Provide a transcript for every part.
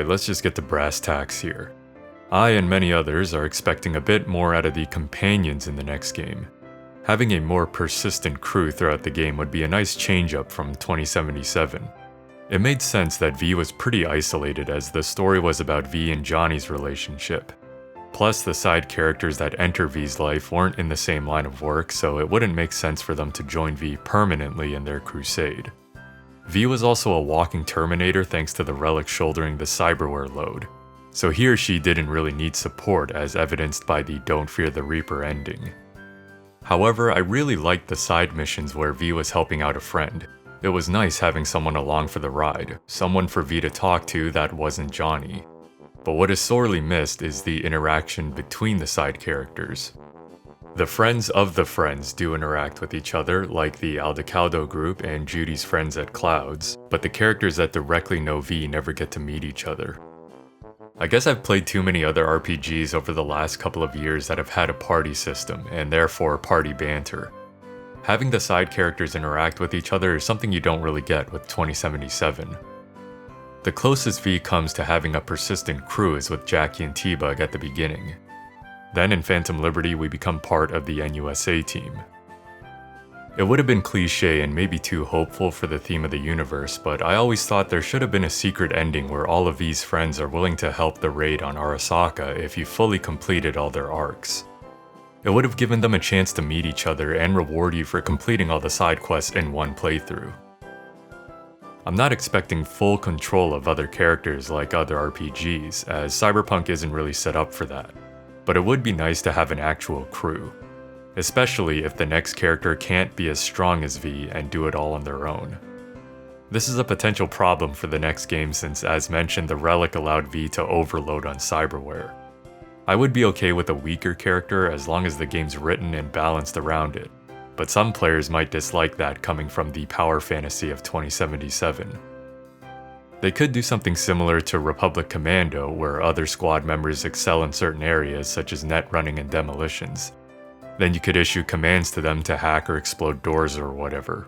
Alright, let's just get to brass tacks here. I and many others are expecting a bit more out of the companions in the next game. Having a more persistent crew throughout the game would be a nice change up from 2077. It made sense that V was pretty isolated as the story was about V and Johnny's relationship. Plus, the side characters that enter V's life weren't in the same line of work, so it wouldn't make sense for them to join V permanently in their crusade. V was also a walking Terminator thanks to the relic shouldering the cyberware load, so he or she didn't really need support as evidenced by the Don't Fear the Reaper ending. However, I really liked the side missions where V was helping out a friend. It was nice having someone along for the ride, someone for V to talk to that wasn't Johnny. But what is sorely missed is the interaction between the side characters. The friends of the friends do interact with each other, like the Aldecaldo group and Judy's friends at Clouds, but the characters that directly know V never get to meet each other. I guess I've played too many other RPGs over the last couple of years that have had a party system, and therefore party banter. Having the side characters interact with each other is something you don't really get with 2077. The closest V comes to having a persistent crew is with Jackie and T-Bug at the beginning. Then in Phantom Liberty we become part of the NUSA team. It would have been cliché and maybe too hopeful for the theme of the universe, but I always thought there should have been a secret ending where all of V's friends are willing to help the raid on Arasaka if you fully completed all their arcs. It would have given them a chance to meet each other and reward you for completing all the side quests in one playthrough. I'm not expecting full control of other characters like other RPGs, as Cyberpunk isn't really set up for that. But it would be nice to have an actual crew, especially if the next character can't be as strong as V and do it all on their own. This is a potential problem for the next game since, as mentioned, the relic allowed V to overload on cyberware. I would be okay with a weaker character as long as the game's written and balanced around it, but some players might dislike that coming from the power fantasy of 2077. They could do something similar to Republic Commando, where other squad members excel in certain areas such as net running and demolitions. Then you could issue commands to them to hack or explode doors or whatever.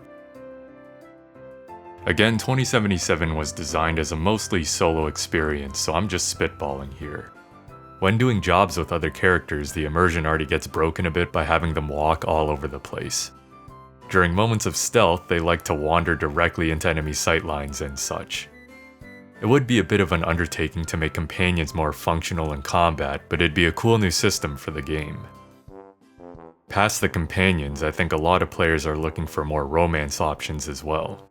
Again, 2077 was designed as a mostly solo experience, so I'm just spitballing here. When doing jobs with other characters, the immersion already gets broken a bit by having them walk all over the place. During moments of stealth, they like to wander directly into enemy sightlines and such. It would be a bit of an undertaking to make companions more functional in combat, but it'd be a cool new system for the game. Past the companions, I think a lot of players are looking for more romance options as well.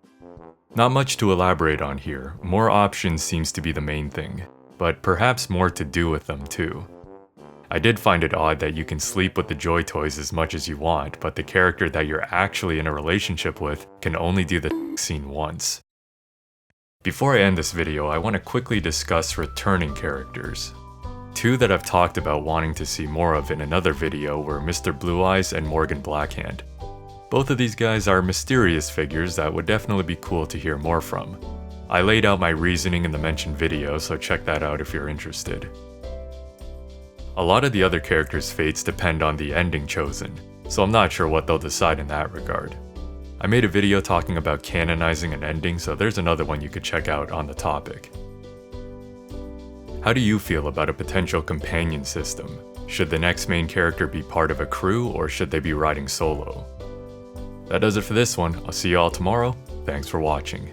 Not much to elaborate on here, more options seems to be the main thing, but perhaps more to do with them too. I did find it odd that you can sleep with the Joy Toys as much as you want, but the character that you're actually in a relationship with can only do the scene once. Before I end this video, I want to quickly discuss returning characters. Two that I've talked about wanting to see more of in another video were Mr. Blue Eyes and Morgan Blackhand. Both of these guys are mysterious figures that would definitely be cool to hear more from. I laid out my reasoning in the mentioned video, so check that out if you're interested. A lot of the other characters' fates depend on the ending chosen, so I'm not sure what they'll decide in that regard. I made a video talking about canonizing an ending, so there's another one you could check out on the topic. How do you feel about a potential companion system? Should the next main character be part of a crew, or should they be riding solo? That does it for this one. I'll see you all tomorrow. Thanks for watching.